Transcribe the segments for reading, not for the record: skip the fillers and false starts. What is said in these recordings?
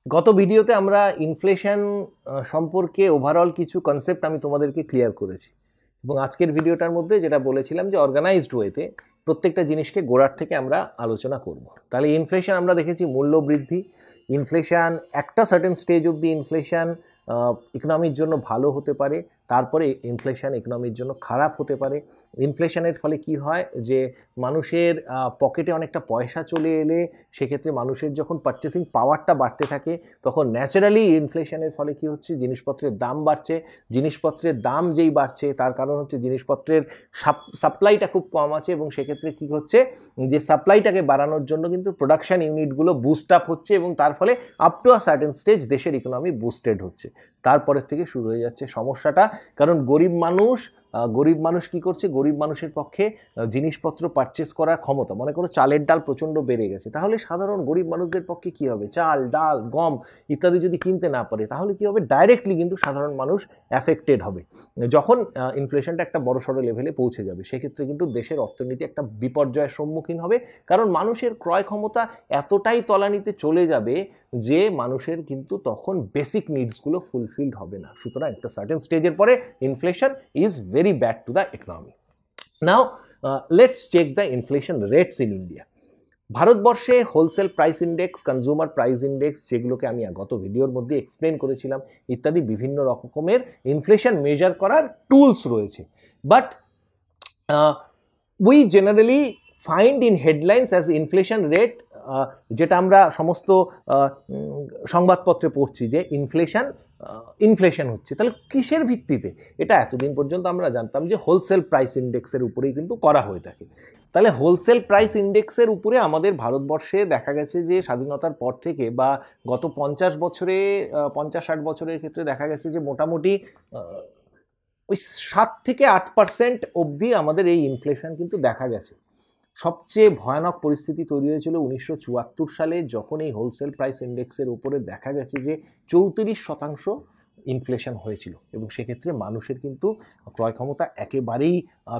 গত ভিডিওতে আমরা ইনফ্লেশন সম্পর্কে ওভারঅল কিছু কনসেপ্ট আমি তোমাদেরকে ক্লিয়ার করেছি এবং আজকের ভিডিওটার মধ্যে যেটা বলেছিলাম যে অর্গানাইজড ওয়েতে প্রত্যেকটা জিনিসকে গোড়ার থেকে আমরা আলোচনা করব। তাহলে ইনফ্লেশন আমরা দেখেছি মূল্য বৃদ্ধি। ইনফ্লেশন একটা সার্টেন স্টেজ অবধি ইনফ্লেশন ইকোনমির জন্য ভালো হতে পারে, তারপরে ইনফ্লেশন ইকোনমির জন্য খারাপ হতে পারে। ইনফ্লেশনের ফলে কি হয় যে মানুষের পকেটে অনেকটা পয়সা চলে এলে সেক্ষেত্রে মানুষের যখন পারচেসিং পাওয়ারটা বাড়তে থাকে তখন ন্যাচারালি ইনফ্লেশনের ফলে কি হচ্ছে, জিনিসপত্রের দাম বাড়ছে। জিনিসপত্রের দাম যেই বাড়ছে তার কারণ হচ্ছে জিনিসপত্রের সাপ্লাইটা খুব কম আছে এবং সেক্ষেত্রে কি হচ্ছে যে সাপ্লাইটাকে বাড়ানোর জন্য কিন্তু প্রোডাকশন ইউনিটগুলো বুস্ট আপ হচ্ছে এবং তার ফলে up to a certain stage দেশের ইকোনমি বুস্টেড হচ্ছে। তারপরের থেকে শুরু হয়ে যাচ্ছে সমস্যাটা, কারণ গরিব মানুষ কি করছে, গরিব মানুষের পক্ষে জিনিসপত্র পারচেস করার ক্ষমতা, মনে করো চালের ডাল প্রচণ্ড বেড়ে গেছে, তাহলে সাধারণ গরিব মানুষদের পক্ষে কি হবে, চাল ডাল গম ইত্যাদি যদি কিনতে না পারে তাহলে কি হবে, ডাইরেক্টলি কিন্তু সাধারণ মানুষ অ্যাফেক্টেড হবে। যখন ইনফ্লেশনটা একটা বড়সড় লেভেলে পৌঁছে যাবে সেক্ষেত্রে কিন্তু দেশের অর্থনীতি একটা বিপর্যয়ের সম্মুখীন হবে, কারণ মানুষের ক্রয় ক্ষমতা এতটাই তলানিতে চলে যাবে যে মানুষের কিন্তু তখন বেসিক নিডসগুলো ফুলফিলড হবে না। সুতরাং একটা সার্টেন স্টেজের পরে inflation is very bad to the economy. Now let's check the inflation rates in India. ভারতবর্ষে wholesale price index, consumer price index, যেগুলোকে আমি গত ভিডিওর মধ্যে এক্সপ্লেন করেছিলাম, ইত্যাদি বিভিন্ন রকমের ইনফ্লেশন মেজার করার টুলস রয়েছে। But we generally find in headlines as inflation rate, যেটা আমরা সমস্ত সংবাদপত্রে পড়ছি যে ইনফ্লেশন হচ্ছে। তাহলে কিসের ভিত্তিতে? এটা এতদিন পর্যন্ত আমরা জানতাম যে হোলসেল প্রাইস ইন্ডেক্সের উপরেই কিন্তু করা হয়ে থাকে। তাহলে হোলসেল প্রাইস ইন্ডেক্সের উপরে আমাদের ভারতবর্ষে দেখা গেছে যে স্বাধীনতার পর থেকে বা গত 50-60 বছরের ক্ষেত্রে দেখা গেছে যে মোটামুটি ওই 7-8% অবধি আমাদের এই ইনফ্লেশন কিন্তু দেখা গেছে। সবচেয়ে ভয়ানক পরিস্থিতি তৈরি হয়েছিল 1974 সালে, যখন এই হোলসেল প্রাইস ইন্ডেক্সের উপরে দেখা গেছে যে 34% ইনফ্লেশন হয়েছিল এবং সেক্ষেত্রে মানুষের কিন্তু ক্রয় ক্ষমতা একেবারেই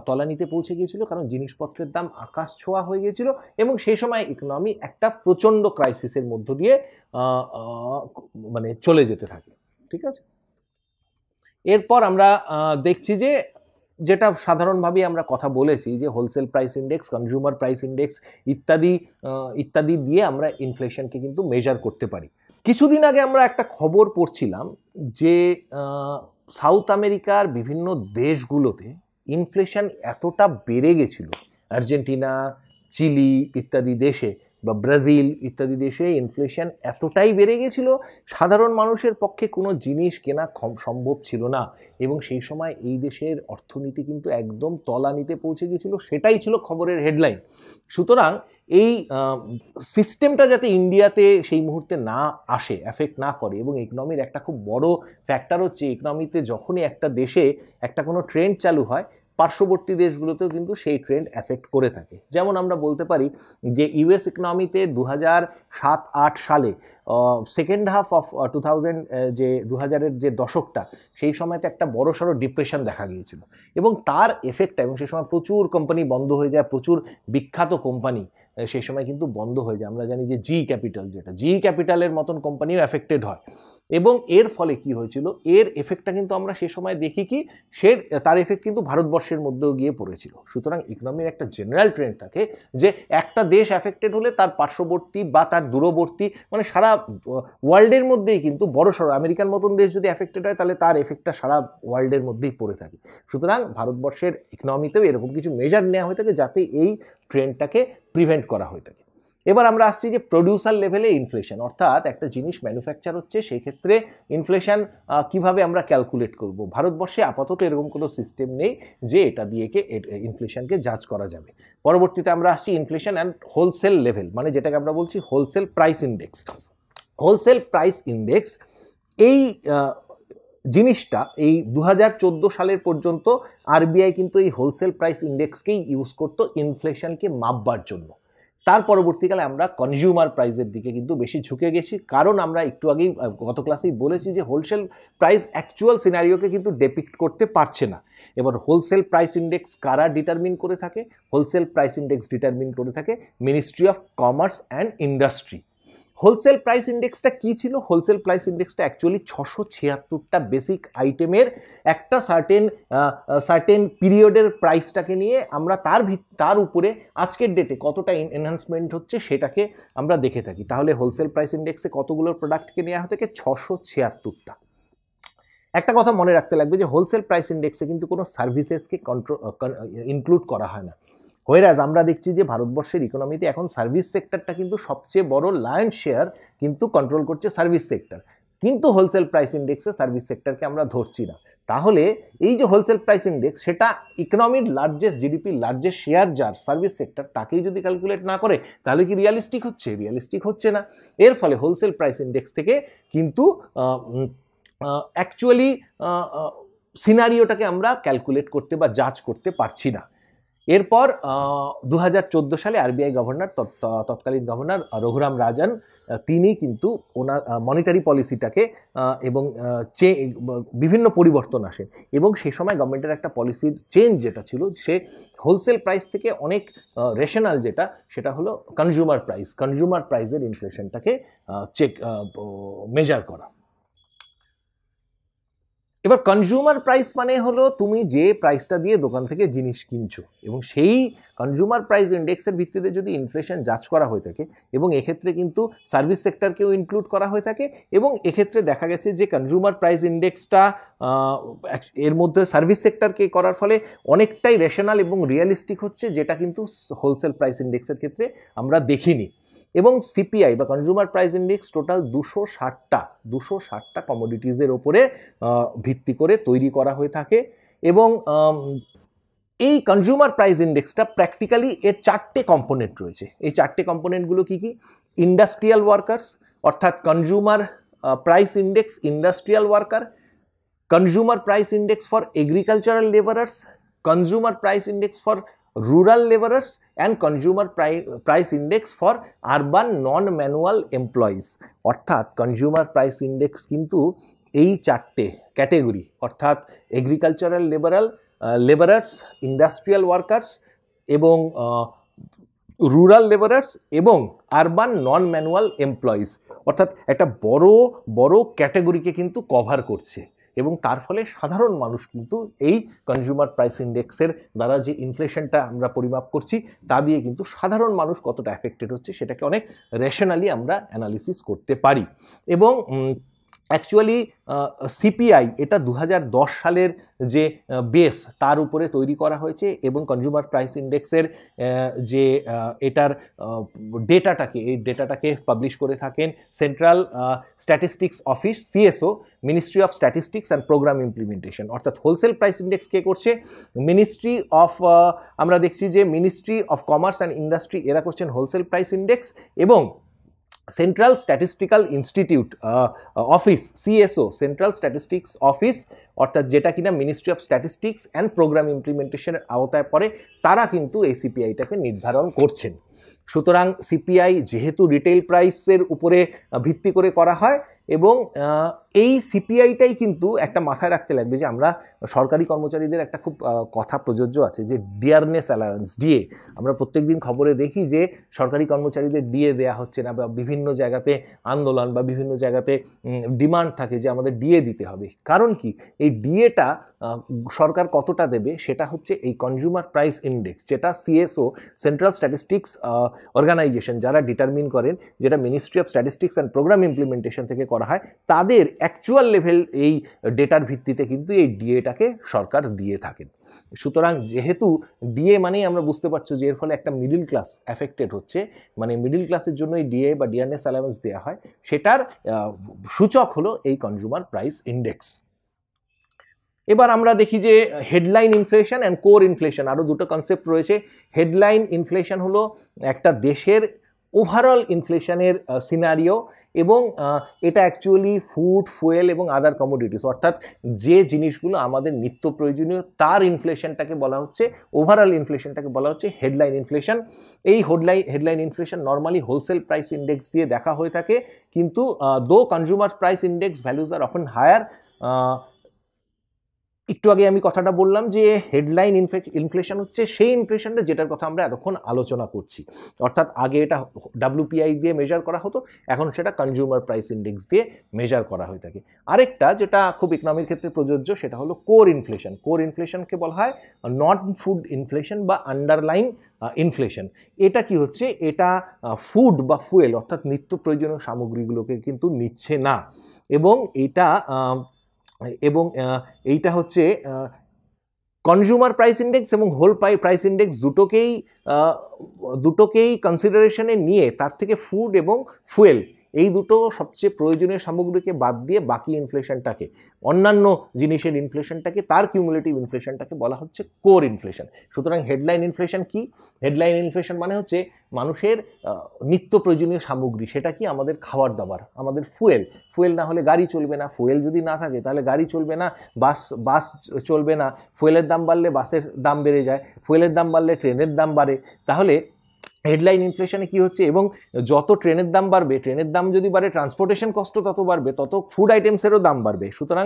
তলানিতে পৌঁছে গিয়েছিল, কারণ জিনিসপত্রের দাম আকাশ ছোঁয়া হয়ে গিয়েছিল এবং সেই সময় ইকোনমি একটা প্রচণ্ড ক্রাইসিসের মধ্য দিয়ে মানে চলে যেতে থাকে। ঠিক আছে, এরপর আমরা দেখছি যে যেটা সাধারণভাবে আমরা কথা বলেছি যে wholesale price index, consumer price index ইত্যাদি দিয়ে আমরা ইনফ্লেশনকে কিন্তু মেজার করতে পারি। কিছুদিন আগে আমরা একটা খবর পড়ছিলাম যে সাউথ আমেরিকার বিভিন্ন দেশগুলোতে ইনফ্লেশন এতটা বেড়ে গেছিল, আর্জেন্টিনা, চিলি ইত্যাদি দেশে বা ব্রাজিল ইত্যাদি দেশে ইনফ্লেশন এতটাই বেড়ে গেছিল সাধারণ মানুষের পক্ষে কোনো জিনিস কেনা সম্ভব ছিল না এবং সেই সময় এই দেশের অর্থনীতি কিন্তু একদম তলানিতে পৌঁছে গিয়েছিল। সেটাই ছিল খবরের হেডলাইন। সুতরাং এই সিস্টেমটা যাতে ইন্ডিয়াতে সেই মুহূর্তে না আসে, এফেক্ট না করে, এবং ইকোনমির একটা খুব বড় ফ্যাক্টর হচ্ছে ইকোনমিতে যখনই একটা দেশে একটা কোনো ট্রেন্ড চালু হয় পার্শ্ববর্তী দেশগুলোতেও কিন্তু সেই ট্রেন্ড এফেক্ট করে থাকে। যেমন আমরা বলতে পারি যে ইউএস ইকোনমিতে 2007-08 সালে সেকেন্ড হাফ অফ 2000 যে 2000-এর যে দশকটা, সেই সময়তে একটা বড়সড় ডিপ্রেশন দেখা গিয়েছিল এবং তার এফেক্টটা, এবং সেই সময় প্রচুর কোম্পানি বন্ধ হয়ে যায়, প্রচুর বিখ্যাত কোম্পানি সেই সময় কিন্তু বন্ধ হয়ে যায়। আমরা জানি যে জি ক্যাপিটালের মতন কোম্পানিও এফেক্টেড হয় এবং এর ফলে কি হয়েছিল, এর এফেক্টটা কিন্তু আমরা সে সময় দেখি কি তার এফেক্ট কিন্তু ভারতবর্ষের মধ্যেও গিয়ে পড়েছিল। সুতরাং ইকোনমির একটা জেনারেল ট্রেন্ড থাকে যে একটা দেশ এফেক্টেড হলে তার পার্শ্ববর্তী বা তার দূরবর্তী, মানে সারা ওয়ার্ল্ডের মধ্যেই কিন্তু বড়সড় আমেরিকার মতন দেশ যদি এফেক্টেড হয় তাহলে তার এফেক্টটা সারা ওয়ার্ল্ডের মধ্যেই পড়ে থাকে। সুতরাং ভারতবর্ষের ইকোনমিতেও এরকম কিছু মেজার নেওয়া হয়ে থাকে যাতে এই ট্রেন্ডটাকে প্রিভেন্ট করা হয়ে থাকে। এবার আমরা আসছি যে প্রডিউসার লেভেলে ইনফ্লেশন, অর্থাৎ একটা জিনিস ম্যানুফ্যাকচার হচ্ছে সেই ক্ষেত্রে ইনফ্লেশন কিভাবে আমরা ক্যালকুলেট করব। ভারতবর্ষে আপাতত এরকম কোনো সিস্টেম নেই যে এটা দিয়ে ইনফ্লেশনকে জাজ করা যাবে। পরবর্তীতে আমরা আসছি ইনফ্লেশন অ্যান্ড হোলসেল লেভেল, মানে যেটাকে আমরা বলছি wholesale price index. Wholesale price index এই জিনিসটা এই 2014 সালের পর্যন্ত আরবিআই কিন্তু এই হোলসেল প্রাইস ইন্ডেক্সকেই ইউজ করতো ইনফ্লেশনকে মাপবার জন্য। তার পরবর্তীকালে আমরা কনজিউমার প্রাইসের দিকে কিন্তু বেশি ঝুঁকে গেছি, কারণ আমরা একটু আগেই গত ক্লাসেই বলেছি যে হোলসেল প্রাইস অ্যাকচুয়াল সিনারিওকে কিন্তু ডেপিক্ট করতে পারছে না। এবার হোলসেল প্রাইস ইন্ডেক্স কারা ডিটারমিন করে থাকে? হোলসেল প্রাইস ইন্ডেক্স ডিটারমিন করে থাকে ministry of commerce and industry. Wholesale price ইন্ডেক্সটা কি ছিল? হোলসেল প্রাইস ইন্ডেক্সটা অ্যাকচুয়ালি 676টা বেসিক আইটেমের একটা সার্টেন পিরিয়ডের প্রাইসটাকে নিয়ে আমরা তার উপরে আজকের ডেটে কতটা এনহান্সমেন্ট হচ্ছে সেটাকে আমরা দেখে থাকি। তাহলে হোলসেল প্রাইস ইন্ডেক্সে কতগুলো প্রোডাক্টকে নেওয়া হয়ে থাকে? 676টা। একটা কথা মনে রাখতে লাগবে যে হোলসেল প্রাইস ইন্ডেক্সে কিন্তু কোনো সার্ভিসেসকে ইনক্লুড করা হয় না। হোয়ারাজ আমরা দেখছি যে ভারতবর্ষের ইকোনমিতে এখন সার্ভিস সেক্টরটা কিন্তু সবচেয়ে বড় লায়ন শেয়ার কিন্তু কন্ট্রোল করছে সার্ভিস সেক্টর, কিন্তু হোলসেল প্রাইস ইন্ডেক্সে সার্ভিস সেক্টরকে আমরা ধরছি না। তাহলে এই যে হোলসেল প্রাইস ইন্ডেক্স, সেটা ইকোনমির লার্জেস্ট জিডিপির লার্জেস্ট শেয়ার যার সার্ভিস সেক্টর, তাকেই যদি ক্যালকুলেট না করে তাহলে কি রিয়ালিস্টিক হচ্ছে? রিয়ালিস্টিক হচ্ছে না। এর ফলে হোলসেল প্রাইস ইন্ডেক্স থেকে কিন্তু অ্যাকচুয়ালি সিনারিওটাকে আমরা ক্যালকুলেট করতে বা জাজ করতে পারছি না। এরপর 2014 সালে আরবিআই গভর্নর, তৎকালীন গভর্নর রঘুরাম রাজন, তিনি কিন্তু ওনার মনিটারি পলিসিটাকে এবং বিভিন্ন পরিবর্তন আসেন, এবং সেই সময় গভর্নমেন্টের একটা পলিসির চেঞ্জ যেটা ছিল, সে হোলসেল প্রাইস থেকে অনেক রেশনাল যেটা, সেটা হলো কনজিউমার প্রাইসের ইনফ্লেশনটাকে মেজার করা। এবার কনজিউমার প্রাইস মানে হলো তুমি যে প্রাইসটা দিয়ে দোকান থেকে জিনিস কিনছো, এবং সেই কনজিউমার প্রাইস ইন্ডেক্সের ভিত্তিতে যদি ইনফ্লেশন জাজ করা হয়ে থাকে, এবং এক্ষেত্রে কিন্তু সার্ভিস সেক্টরকেও ইনক্লুড করা হয়ে থাকে, এবং এক্ষেত্রে দেখা গেছে যে কনজিউমার প্রাইস ইন্ডেক্সটা এর মধ্যে সার্ভিস সেক্টরকে করার ফলে অনেকটাই রেশনাল এবং রিয়েলিস্টিক হচ্ছে, যেটা কিন্তু হোলসেল প্রাইস ইন্ডেক্সের ক্ষেত্রে আমরা দেখিনি। এবং সিপিআই বা কনজিউমার প্রাইস ইন্ডেক্স টোটাল 260টা কমোডিটিজের ওপরে ভিত্তি করে তৈরি করা হয়ে থাকে। এবং এই কনজিউমার প্রাইস ইন্ডেক্সটা প্র্যাকটিক্যালি এর 4টে কম্পোনেন্ট রয়েছে। এই 4টে কম্পোনেন্টগুলো কি কি? ইন্ডাস্ট্রিয়াল ওয়ার্কার্স, অর্থাৎ consumer price index industrial worker, consumer price index for agricultural labourers, consumer price index for rural labourers, and consumer price index for urban non manual employees. অর্থাৎ consumer price index কিন্তু এই 4টে category, অর্থাৎ agricultural labourers, industrial workers, এবং rural labourers, এবং urban নন manual employees, অর্থাৎ একটা বড় ক্যাটেগরিকে কিন্তু কভার করছে। এবং তার ফলে সাধারণ মানুষ কিন্তু এই কনজিউমার প্রাইস ইন্ডেক্সের দ্বারা যে ইনফ্লেশনটা আমরা পরিমাপ করছি, তা দিয়ে কিন্তু সাধারণ মানুষ কতটা অ্যাফেক্টেড হচ্ছে সেটাকে অনেক রেশনালি আমরা অ্যানালিসিস করতে পারি। এবং অ্যাকচুয়ালি সিপিআই এটা 2010 সালের যে বেস, তার উপরে তৈরি করা হয়েছে, এবং কনজিউমার প্রাইস ইন্ডেক্সের যে এটার ডেটাটাকে পাবলিশ করে থাকেন central statistics office, CSO, ministry of statistics and programme implementation. অর্থাৎ হোলসেল প্রাইস ইন্ডেক্স কে করছে? মিনিস্ট্রি অফ, আমরা দেখছি যে ministry of commerce and industry, এরা করছেন হোলসেল প্রাইস ইন্ডেক্স, এবং central statistical institute office, CSO, central statistics office, অর্থাৎ যেটা কিনা ministry of statistics and programme ইমপ্লিমেন্টেশনের আওতায় পড়ে, তারা কিন্তু এই সিপিআইটাকে নির্ধারণ করছেন। সুতরাং সিপিআই যেহেতু রিটেল প্রাইসের উপরে ভিত্তি করে করা হয়, এবং এই সিপিআইটাই কিন্তু একটা মাথায় রাখতে লাগবে যে আমরা সরকারি কর্মচারীদের একটা খুব কথা প্রযোজ্য আছে যে ডিয়ারনেস অ্যালাউন্স, ডিএ। আমরা প্রত্যেকদিন খবরে দেখি যে সরকারি কর্মচারীদের ডিএ দেওয়া হচ্ছে না, বা বিভিন্ন জায়গাতে আন্দোলন বা বিভিন্ন জায়গাতে ডিমান্ড থাকে যে আমাদের ডিএ দিতে হবে। কারণ কি? এই ডিএটা সরকার কতটা দেবে সেটা হচ্ছে এই কনজিউমার প্রাইস ইন্ডেক্স, যেটা সিএসও, সেন্ট্রাল স্ট্যাটিস্টিক্স অর্গানাইজেশন, যারা ডিটারমিন করেন, যেটা ministry of statistics and programme implementation থেকে করা হয়, তাদের অ্যাকচুয়াল লেভেল এই ডেটার ভিত্তিতে কিন্তু এই ডিএটাকে সরকার দিয়ে থাকেন। সুতরাং যেহেতু ডিএ মানেই আমরা বুঝতে পারছি যে এর ফলে একটা মিডল ক্লাস অ্যাফেক্টেড হচ্ছে, মানে মিডল ক্লাসের জন্য এই ডিএ বা ডিয়ারনেস অ্যালাউন্স দেওয়া হয়, সেটার সূচক হলো এই কনজিউমার প্রাইস ইন্ডেক্স। এবার আমরা দেখি যে headline inflation and core inflation, আরও দুটো কনসেপ্ট রয়েছে। হেডলাইন ইনফ্লেশন হলো একটা দেশের ওভারঅল ইনফ্লেশনের সিনারিও, এবং এটা অ্যাকচুয়ালি ফুড, ফুয়েল এবং আদার কমোডিটিস, অর্থাৎ যে জিনিসগুলো আমাদের নিত্য প্রয়োজনীয় তার ইনফ্লেশনটাকে বলা হচ্ছে, ওভারঅল ইনফ্লেশনটাকে বলা হচ্ছে হেডলাইন ইনফ্লেশন। এই headline inflation normally wholesale price index দিয়ে দেখা হয়ে থাকে, কিন্তু though consumer price index values are often higher, একটু আগে আমি কথাটা বললাম যে হেডলাইন ইনফ্লেশন হচ্ছে সেই ইনফ্লেশনটা যেটার কথা আমরা এতক্ষণ আলোচনা করছি, অর্থাৎ আগে এটা WPI দিয়ে মেজার করা হতো, এখন সেটা কনজিউমার প্রাইস ইন্ডেক্স দিয়ে মেজার করা হয়ে থাকে। আরেকটা যেটা খুব ইকোনমির ক্ষেত্রে প্রযোজ্য সেটা হলো কোর ইনফ্লেশন। কোর ইনফ্লেশনকে বলা হয় নন ফুড ইনফ্লেশন বা আন্ডারলাইন ইনফ্লেশন। এটা কি হচ্ছে, এটা ফুড বা ফুয়েল অর্থাৎ নিত্য প্রয়োজনীয় সামগ্রীগুলোকে কিন্তু নিচ্ছে না, এবং এইটা হচ্ছে কনজিউমার প্রাইস ইন্ডেক্স এবং হোল প্রাইস ইন্ডেক্স দুটোকেই কনসিডারেশনে নিয়ে তার থেকে ফুড এবং ফুয়েল এই দুটো সবচেয়ে প্রয়োজনীয় সামগ্রীকে বাদ দিয়ে বাকি ইনফ্লেশনটাকে, অন্যান্য জিনিসের ইনফ্লেশনটাকে, তার কিউমুলেটিভ ইনফ্লেশনটাকে বলা হচ্ছে কোর ইনফ্লেশন। সুতরাং হেডলাইন ইনফ্লেশন কি? হেডলাইন ইনফ্লেশন মানে হচ্ছে মানুষের নিত্য প্রয়োজনীয় সামগ্রী, সেটা কি আমাদের খাবার দাবার, আমাদের ফুয়েল না হলে গাড়ি চলবে না, ফুয়েল যদি না থাকে তাহলে গাড়ি চলবে না, বাস চলবে না, ফুয়েলের দাম বাড়লে বাসের দাম বেড়ে যায়, ফুয়েলের দাম বাড়লে ট্রেনের দাম বাড়ে। তাহলে হেডলাইন ইনফ্লেশনে কি হচ্ছে, এবং যত ট্রেনের দাম বাড়বে, ট্রেনের দাম যদি বাড়ে ট্রান্সপোর্টেশন কষ্ট তত বাড়বে, তত ফুড আইটেমসেরও দাম বাড়বে। সুতরাং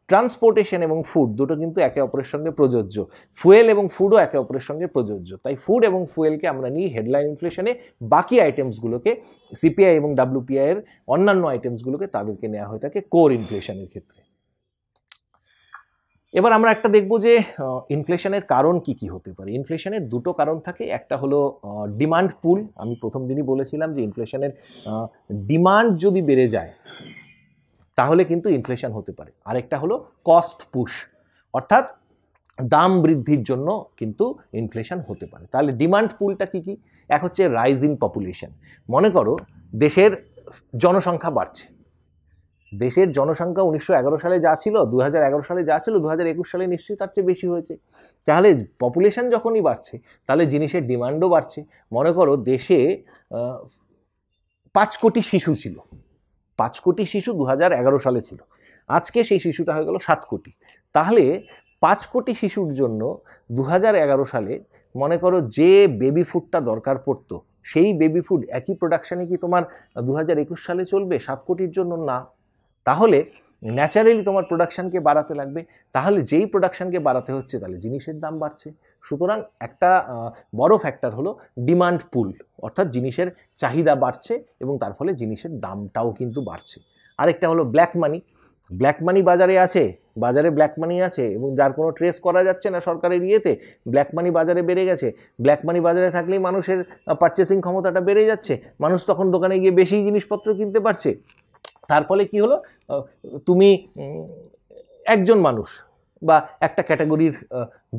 ট্রান্সপোর্টেশন এবং ফুড দুটো কিন্তু একে অপরের সঙ্গে প্রযোজ্য, ফুয়েল এবং ফুডও একে অপরের সঙ্গে প্রযোজ্য। তাই ফুড এবং ফুয়েলকে আমরা নিই হেডলাইন ইনফ্লেশনে, বাকি আইটেমসগুলোকে CPI এবং WPI এর অন্যান্য আইটেমসগুলোকে তাদেরকে নেওয়া হয়ে থাকে কোর ইনফ্লেশনের ক্ষেত্রে। এবার আমরা একটা দেখব যে ইনফ্লেশনের কারণ কি কি হতে পারে। ইনফ্লেশনের দুটো কারণ থাকে, একটা হলো ডিমান্ড পুল। আমি প্রথম দিনই বলেছিলাম যে ইনফ্লেশনের ডিমান্ড যদি বেড়ে যায় তাহলে কিন্তু ইনফ্লেশন হতে পারে। আরেকটা হলো কস্ট পুশ, অর্থাৎ দাম বৃদ্ধির জন্য কিন্তু ইনফ্লেশন হতে পারে। তাহলে ডিমান্ড পুলটা কি কি? এক হচ্ছে রাইজ ইন পপুলেশন। মনে করো দেশের জনসংখ্যা বাড়ছে, দেশের জনসংখ্যা 1911 সালে যা ছিল, 2011 সালে যা ছিল, 2021 সালে নিশ্চয়ই তার চেয়ে বেশি হয়েছে। তাহলে পপুলেশন যখনই বাড়ছে তাহলে জিনিসের ডিমান্ডও বাড়ছে। মনে করো দেশে 5 কোটি শিশু ছিল, 5 কোটি শিশু 2011 সালে ছিল, আজকে সেই শিশুটা হয়ে গেল 7 কোটি। তাহলে 5 কোটি শিশুর জন্য 2011 সালে মনে করো যে বেবি ফুডটা দরকার পড়তো, সেই বেবি ফুড একই প্রোডাকশানে কি তোমার 2021 সালে চলবে 7 কোটির জন্য? না। তাহলে ন্যাচারালি তোমার প্রোডাকশানকে বাড়াতে লাগবে। তাহলে যেই প্রোডাকশানকে বাড়াতে হচ্ছে তাহলে জিনিসের দাম বাড়ছে। সুতরাং একটা বড় ফ্যাক্টর হলো ডিমান্ড পুল, অর্থাৎ জিনিসের চাহিদা বাড়ছে এবং তার ফলে জিনিসের দামটাও কিন্তু বাড়ছে। আরেকটা হলো ব্ল্যাক মানি। ব্ল্যাক মানি বাজারে ব্ল্যাক মানি আছে এবং যার কোনো ট্রেস করা যাচ্ছে না সরকারের ইয়েতে, ব্ল্যাক মানি বাজারে বেড়ে গেছে। ব্ল্যাক মানি বাজারে থাকলেই মানুষের পারচেসিং ক্ষমতাটা বেড়ে যাচ্ছে, মানুষ তখন দোকানে গিয়ে বেশি জিনিসপত্র কিনতে পারছে। তার ফলে কি হলো, তুমি একজন মানুষ বা একটা ক্যাটাগরির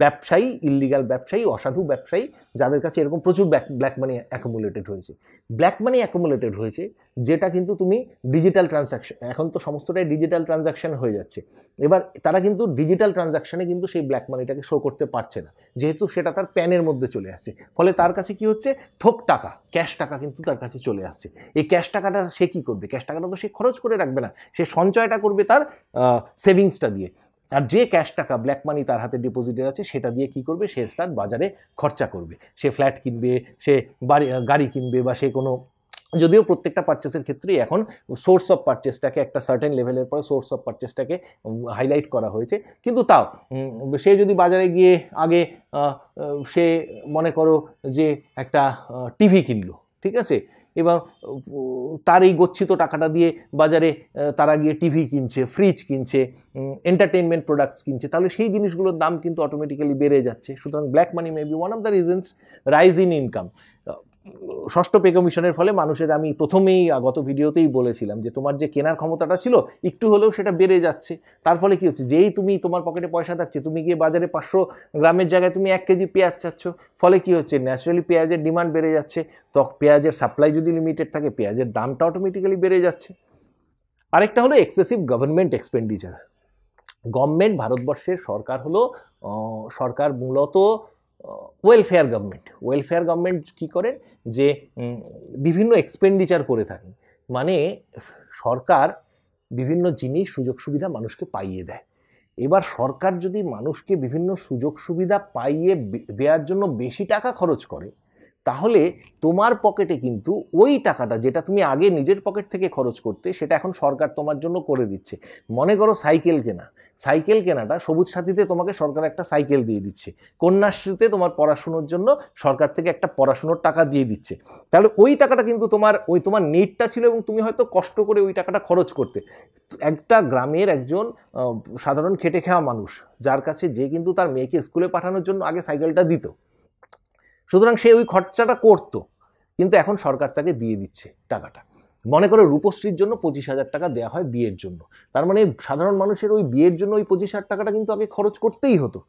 ব্যবসায়ী, ইললিগাল ব্যবসায়ী, অসাধু ব্যবসায়ী, যাদের কাছে এরকম প্রচুর ব্ল্যাক মানি অ্যাকুমুলেটেড হয়েছে, যেটা কিন্তু তুমি ডিজিটাল ট্রানজ্যাকশন, এখন তো সমস্তটাই ডিজিটাল ট্রানজ্যাকশন হয়ে যাচ্ছে, এবার তারা কিন্তু ডিজিটাল ট্রানজ্যাকশানে কিন্তু সেই ব্ল্যাক মানিটাকে শো করতে পারছে না, যেহেতু সেটা তার প্যানের মধ্যে চলে আসছে। ফলে তার কাছে কি হচ্ছে, থোক টাকা, ক্যাশ টাকা কিন্তু তার কাছে চলে আসছে। এই ক্যাশ টাকাটা সে কী করবে? ক্যাশ টাকাটা তো সে খরচ করে রাখবে না, সে সঞ্চয়টা করবে তার সেভিংসটা দিয়ে। আর যে ক্যাশ টাকা ব্ল্যাক মানি তার হাতে ডিপোজিটেড আছে, সেটা দিয়ে কি করবে, সে তার বাজারে খরচা করবে। সে ফ্ল্যাট কিনবে, সে গাড়ি কিনবে, বা সে কোনো, যদিও প্রত্যেকটা পারচেসের ক্ষেত্রেই এখন সোর্স অফ পারচেসটাকে, একটা সার্টেন লেভেলের পরে সোর্স অফ পারচেসটাকে হাইলাইট করা হয়েছে, কিন্তু তাও সে যদি বাজারে গিয়ে আগে সে মনে করো যে একটা টিভি কিনলো, ঠিক আছে, এবার তার এই গচ্ছিত টাকাটা দিয়ে বাজারে তারা গিয়ে টিভি কিনছে, ফ্রিজ কিনছে, এন্টারটেনমেন্ট প্রোডাক্টস কিনছে, তাহলে সেই জিনিসগুলোর দাম কিন্তু অটোমেটিক্যালি বেড়ে যাচ্ছে। সুতরাং black money may be one of the reasons rise in income. ষষ্ঠ পে কমিশনের ফলে মানুষের, আমি প্রথমেই গত ভিডিওতেই বলেছিলাম যে তোমার যে কেনার ক্ষমতাটা ছিল একটু হলেও সেটা বেড়ে যাচ্ছে। তার ফলে কী হচ্ছে, যেই তুমি, তোমার পকেটে পয়সা থাকছে, তুমি গিয়ে বাজারে 500 গ্রামের জায়গায় তুমি 1 কেজি পেঁয়াজ চাচ্ছ, ফলে কী হচ্ছে, ন্যাচারালি পেঁয়াজের ডিমান্ড বেড়ে যাচ্ছে। তো পেঁয়াজের সাপ্লাই যদি লিমিটেড থাকে, পেঁয়াজের দামটা অটোমেটিক্যালি বেড়ে যাচ্ছে। আরেকটা হলো এক্সেসিভ গভর্নমেন্ট এক্সপেন্ডিচার। গভর্নমেন্ট, ভারতবর্ষের সরকার হলো সরকার মূলত ওয়েলফেয়ার গভর্নমেন্ট কী করেন, যে বিভিন্ন এক্সপেন্ডিচার করে থাকেন, মানে সরকার বিভিন্ন জিনিস, সুযোগ সুবিধা মানুষকে পাইয়ে দেয়। এবার সরকার যদি মানুষকে বিভিন্ন সুযোগ সুবিধা পাইয়ে দেওয়ার জন্য বেশি টাকা খরচ করে, তাহলে তোমার পকেটে কিন্তু ওই টাকাটা যেটা তুমি আগে নিজের পকেট থেকে খরচ করতে, সেটা এখন সরকার তোমার জন্য করে দিচ্ছে। মনে করো সাইকেল কেনা, সাইকেল কেনাটা সবুজ সাথীতে তোমাকে সরকার একটা সাইকেল দিয়ে দিচ্ছে, কন্যাশ্রীতে তোমার পড়াশুনোর জন্য সরকার থেকে একটা পড়াশুনোর টাকা দিয়ে দিচ্ছে। তাহলে ওই টাকাটা কিন্তু তোমার নিডটা ছিল এবং তুমি হয়তো কষ্ট করে ওই টাকাটা খরচ করতে। একটা গ্রামের একজন সাধারণ খেটে খাওয়া মানুষ, যার কাছে যে কিন্তু তার মেয়েকে স্কুলে পাঠানোর জন্য আগে সাইকেলটা দিত, সুতরাং সে ওই খরচাটা করতো, কিন্তু এখন সরকার তাকে দিয়ে দিচ্ছে টাকাটা। মনে করো রূপশ্রীর জন্য 25,000 টাকা দেওয়া হয় বিয়ের জন্য, তার মানে সাধারণ মানুষের ওই বিয়ের জন্য ওই 25,000 টাকাটা কিন্তু আগে খরচ করতেই হতো,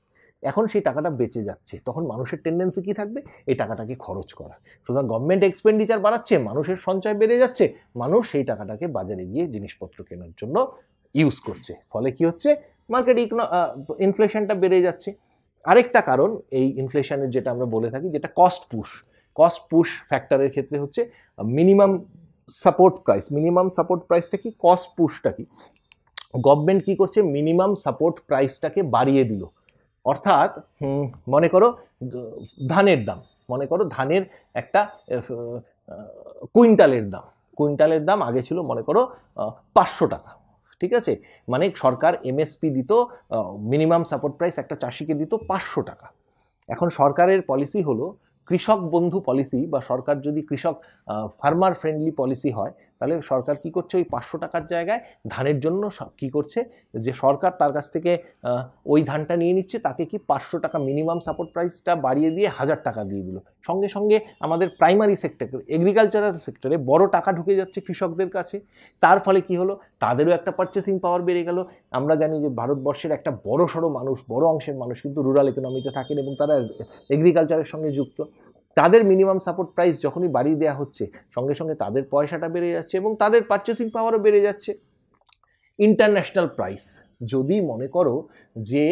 এখন সেই টাকাটা বেঁচে যাচ্ছে। তখন মানুষের টেন্ডেন্সি কি থাকবে? এই টাকাটাকে খরচ করা। সুতরাং গভর্নমেন্ট এক্সপেন্ডিচার বাড়াচ্ছে, মানুষের সঞ্চয় বেড়ে যাচ্ছে, মানুষ সেই টাকাটাকে বাজারে গিয়ে জিনিসপত্র কেনার জন্য ইউজ করছে। ফলে কি হচ্ছে? মার্কেট ইনফ্লেশনটা বেড়ে যাচ্ছে। আরেকটা কারণ এই ইনফ্লেশনের, যেটা আমরা বলে থাকি, যেটা কস্ট পুশ ফ্যাক্টরের ক্ষেত্রে হচ্ছে minimum support price. Minimum support প্রাইসটা কি? কস্ট পুশটা কি? গভর্নমেন্ট কি করছে? মিনিমাম সাপোর্ট প্রাইসটাকে বাড়িয়ে দিল। অর্থাৎ মনে করো ধানের একটা কুইন্টালের দাম আগে ছিল মনে করো 500 টাকা, ঠিক আছে? মানে সরকার এমএসপি দিত, মিনিমাম সাপোর্ট প্রাইস একটা চাষিকে দিত 500 টাকা। এখন সরকারের পলিসি হলো কৃষক বন্ধু পলিসি, বা সরকার যদি ফার্মার ফ্রেন্ডলি পলিসি হয়, তাহলে সরকার কি করছে? ওই 500 টাকার জায়গায় ধানের জন্য কি করছে, যে সরকার তার কাছ থেকে ওই ধানটা নিয়ে নিচ্ছে, তাকে কি 500 টাকা মিনিমাম সাপোর্ট প্রাইসটা বাড়িয়ে দিয়ে 1000 টাকা দিয়ে দিল। সঙ্গে সঙ্গে আমাদের প্রাইমারি সেক্টরে, এগ্রিকালচারাল সেক্টরে বড় টাকা ঢুকে যাচ্ছে কৃষকদের কাছে। তার ফলে কি হলো? তাদেরও একটা পারচেসিং পাওয়ার বেড়ে গেল। আমরা জানি যে ভারতবর্ষের একটা বড় অংশের মানুষ কিন্তু রুরাল ইকোনমিতে থাকেন এবং তারা এগ্রিকালচারের সঙ্গে যুক্ত। তাদের মিনিমাম সাপোর্ট প্রাইস যখনই বাড়িয়ে দেওয়া হচ্ছে, সঙ্গে সঙ্গে তাদের পয়সাটা বেড়ে যাচ্ছে এবং তাদের পারচেসিং পাওয়ারও বেড়ে যাচ্ছে। ইন্টারন্যাশনাল প্রাইস, যদি মনে করো যে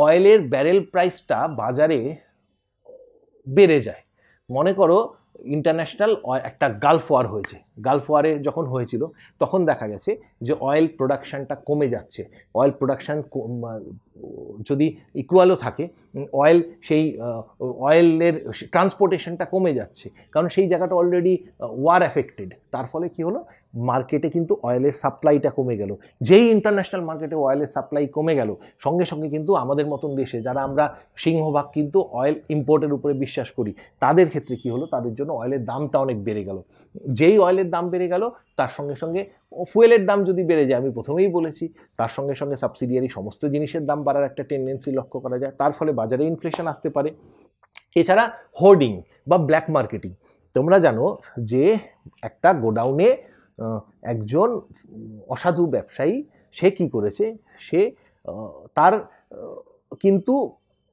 অয়েলের ব্যারেল প্রাইসটা বাজারে বেড়ে যায়, মনে করো ইন্টারন্যাশনাল একটা গালফ ওয়ার হয়েছে, গালফ ওয়ারে যখন হয়েছিল তখন দেখা গেছে যে অয়েল প্রোডাকশানটা কমে যাচ্ছে। অয়েল প্রোডাকশান যদি ইকুয়ালও থাকে, অয়েলের ট্রান্সপোর্টেশনটা কমে যাচ্ছে, কারণ সেই জায়গাটা অলরেডি ওয়ার এফেক্টেড। তার ফলে কি হলো? মার্কেটে কিন্তু অয়েলের সাপ্লাইটা কমে গেল। যেই ইন্টারন্যাশনাল মার্কেটে অয়েলের সাপ্লাই কমে গেল, সঙ্গে সঙ্গে কিন্তু আমাদের মতন দেশে, যারা আমরা সিংহভাগ কিন্তু অয়েল ইম্পোর্টের উপরে বিশ্বাস করি, তাদের ক্ষেত্রে কি হলো? তাদের জন্য অয়েলের দামটা অনেক বেড়ে গেল। যেই অয়েলের দাম বেড়ে গেল, তার সঙ্গে সঙ্গে ফুয়েলের দাম যদি বেড়ে যায়, আমি প্রথমেই বলেছি, তার সঙ্গে সঙ্গে সাবসিডিয়ারি সমস্ত জিনিসের দাম বাড়ার একটা টেন্ডেন্সি লক্ষ্য করা যায়। তার ফলে বাজারে ইনফ্লেশন আসতে পারে। এছাড়া হোর্ডিং বা ব্ল্যাক মার্কেটিং। তোমরা জানো যে একটা গোডাউনে একজন অসাধু ব্যবসায়ী, সে কি করেছে? সে তার কিন্তু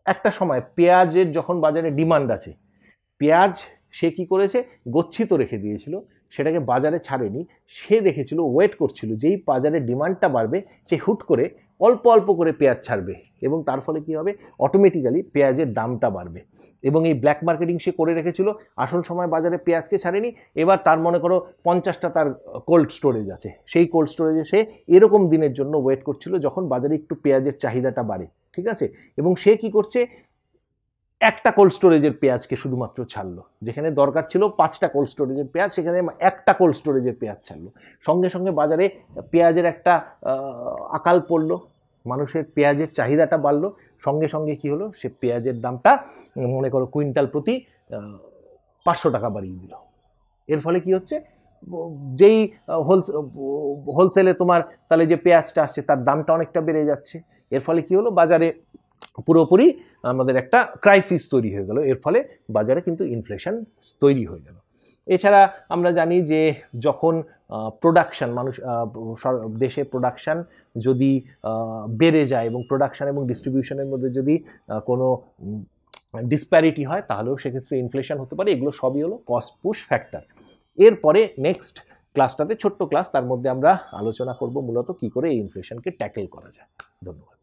একটা সময় পেঁয়াজের যখন বাজারে ডিমান্ড আছে, পেঁয়াজ সে কি করেছে? গচ্ছিত রেখে দিয়েছিল, সেটাকে বাজারে ছাড়েনি। সে দেখেছিল, ওয়েট করছিল, যেই বাজারে ডিমান্ডটা বাড়বে সে হুট করে অল্প অল্প করে পেঁয়াজ ছাড়বে, এবং তার ফলে কি হবে? অটোমেটিক্যালি পেঁয়াজের দামটা বাড়বে। এবং এই ব্ল্যাক মার্কেটিং সে করে রেখেছিল, আসল সময় বাজারে পেঁয়াজকে ছাড়েনি। এবার তার মনে করো 50টা তার কোল্ড স্টোরেজ আছে, সেই কোল্ড স্টোরেজে সে এরকম দিনের জন্য ওয়েট করছিল যখন বাজারে একটু পেঁয়াজের চাহিদাটা বাড়ে, ঠিক আছে? এবং সে কি করছে? একটা কোল্ড স্টোরেজের পেঁয়াজকে শুধুমাত্র ছাড়লো, যেখানে দরকার ছিল 5টা কোল্ড স্টোরেজের পেঁয়াজ, সেখানে একটা কোল্ড স্টোরেজের পেঁয়াজ ছাড়লো। সঙ্গে সঙ্গে বাজারে পেঁয়াজের একটা আকাল পড়লো, মানুষের পেঁয়াজের চাহিদাটা বাড়লো। সঙ্গে সঙ্গে কি হলো? সে পেঁয়াজের দামটা মনে করো কুইন্টাল প্রতি 500 টাকা বাড়িয়ে দিল। এর ফলে কি হচ্ছে? যেই হোলসেলে তোমার তাহলে যে পেঁয়াজটা আসছে, তার দামটা অনেকটা বেড়ে যাচ্ছে। এর ফলে কি হলো? বাজারে পুরোপুরি আমাদের একটা ক্রাইসিস তৈরি হয়ে গেল। এর ফলে বাজারে কিন্তু ইনফ্লেশন তৈরি হয়ে গেল। এছাড়া আমরা জানি যে যখন দেশে প্রোডাকশান যদি বেড়ে যায় এবং প্রোডাকশান এবং ডিস্ট্রিবিউশনের মধ্যে যদি কোনো ডিসপ্যারিটি হয়, তাহলেও সেক্ষেত্রে ইনফ্লেশন হতে পারে। এগুলো সবই হলো কস্ট পুশ ফ্যাক্টর। এরপরে নেক্সট ক্লাসটাতে, ছোট্ট ক্লাস, তার মধ্যে আমরা আলোচনা করব মূলত কী করে এই ইনফ্লেশনকে ট্যাকেল করা যায়। ধন্যবাদ।